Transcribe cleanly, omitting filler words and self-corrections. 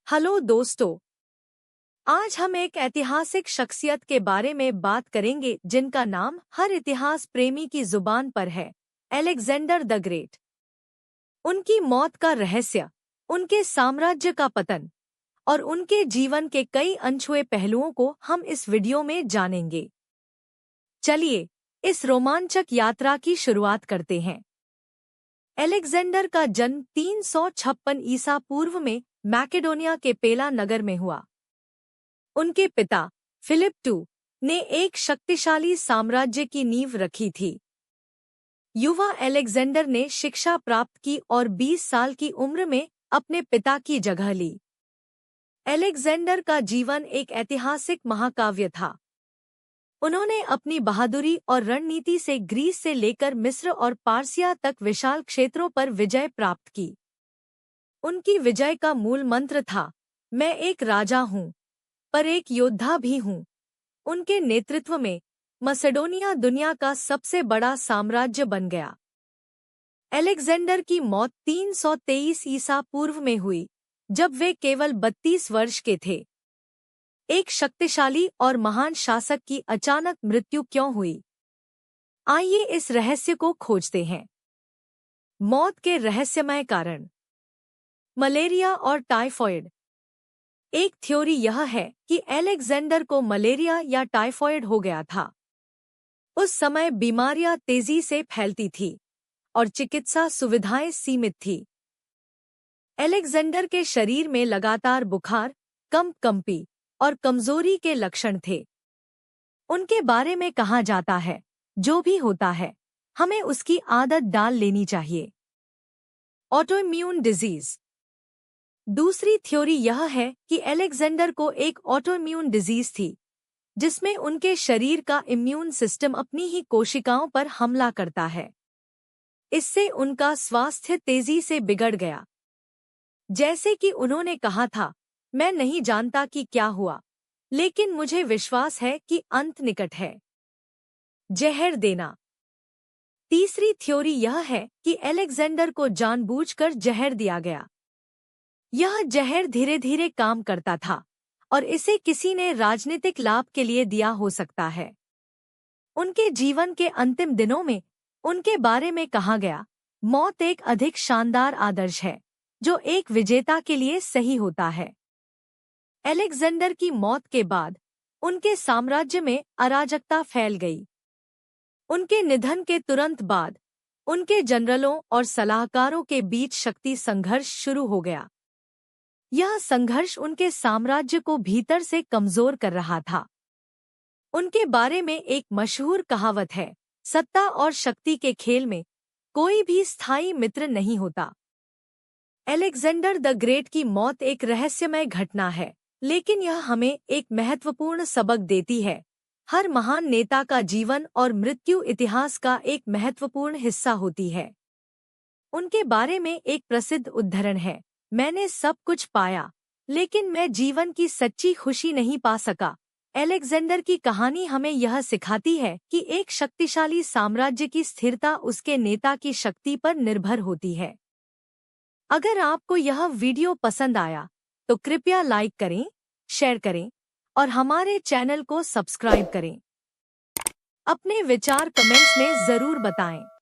Hello दोस्तों, आज हम एक ऐतिहासिक शख्सियत के बारे में बात करेंगे जिनका नाम हर इतिहास प्रेमी की जुबान पर है, अलेक्जेंडर द ग्रेट। उनकी मौत का रहस्य, उनके साम्राज्य का पतन और उनके जीवन के कई अनछुए पहलुओं को हम इस वीडियो में जानेंगे। चलिए, इस रोमांचक यात्रा की शुरुआत करते हैं। अलेक्जेंडर का जन्म 356 ईसा पूर्व में मैकेडोनिया के पेला नगर में हुआ। उनके पिता फिलिप II ने एक शक्तिशाली साम्राज्य की नींव रखी थी। युवा अलेक्जेंडर ने शिक्षा प्राप्त की और 20 साल की उम्र में अपने पिता की जगह ली। अलेक्जेंडर का जीवन एक ऐतिहासिक महाकाव्य था। उन्होंने अपनी बहादुरी और रणनीति से ग्रीस से लेकर मिस्र और पार्सिया तक विशाल क्षेत्रों पर विजय प्राप्त की। उनकी विजय का मूल मंत्र था, मैं एक राजा हूँ पर एक योद्धा भी हूँ। उनके नेतृत्व में मसेडोनिया दुनिया का सबसे बड़ा साम्राज्य बन गया। अलेक्जेंडर की मौत 323 ईसा पूर्व में हुई, जब वे केवल 32 वर्ष के थे। एक शक्तिशाली और महान शासक की अचानक मृत्यु क्यों हुई? आइए इस रहस्य को खोजते हैं। मौत के रहस्यमय कारण। मलेरिया और टाइफॉइड। एक थ्योरी यह है कि अलेक्जेंडर को मलेरिया या टाइफॉइड हो गया था। उस समय बीमारियां तेजी से फैलती थी और चिकित्सा सुविधाएं सीमित थी। अलेक्जेंडर के शरीर में लगातार बुखार, कंपी और कमजोरी के लक्षण थे। उनके बारे में कहा जाता है, जो भी होता है, हमें उसकी आदत डाल लेनी चाहिए। Autoimmune disease. दूसरी थ्योरी यह है कि अलेक्जेंडर को एक ऑटोइम्यून डिजीज थी, जिसमें उनके शरीर का इम्यून सिस्टम अपनी ही कोशिकाओं पर हमला करता है। इससे उनका स्वास्थ्य तेजी से बिगड़ गया। जैसे कि उन्होंने कहा था, मैं नहीं जानता कि क्या हुआ, लेकिन मुझे विश्वास है कि अंत निकट है। जहर देना। तीसरी थ्योरी यह है कि अलेक्जेंडर को जानबूझकर जहर दिया गया। यह जहर धीरे धीरे काम करता था और इसे किसी ने राजनीतिक लाभ के लिए दिया हो सकता है। उनके जीवन के अंतिम दिनों में उनके बारे में कहा गया, मौत एक अधिक शानदार आदर्श है, जो एक विजेता के लिए सही होता है। अलेक्जेंडर की मौत के बाद उनके साम्राज्य में अराजकता फैल गई। उनके निधन के तुरंत बाद उनके जनरलों और सलाहकारों के बीच शक्ति संघर्ष शुरू हो गया। यह संघर्ष उनके साम्राज्य को भीतर से कमजोर कर रहा था। उनके बारे में एक मशहूर कहावत है, सत्ता और शक्ति के खेल में कोई भी स्थायी मित्र नहीं होता। अलेक्जेंडर द ग्रेट की मौत एक रहस्यमय घटना है, लेकिन यह हमें एक महत्वपूर्ण सबक देती है। हर महान नेता का जीवन और मृत्यु इतिहास का एक महत्वपूर्ण हिस्सा होती है। उनके बारे में एक प्रसिद्ध उद्धरण है, मैंने सब कुछ पाया, लेकिन मैं जीवन की सच्ची खुशी नहीं पा सका। अलेक्जेंडर की कहानी हमें यह सिखाती है कि एक शक्तिशाली साम्राज्य की स्थिरता उसके नेता की शक्ति पर निर्भर होती है। अगर आपको यह वीडियो पसंद आया, तो कृपया लाइक करें, शेयर करें और हमारे चैनल को सब्सक्राइब करें। अपने विचार कमेंट्स में जरूर बताएं।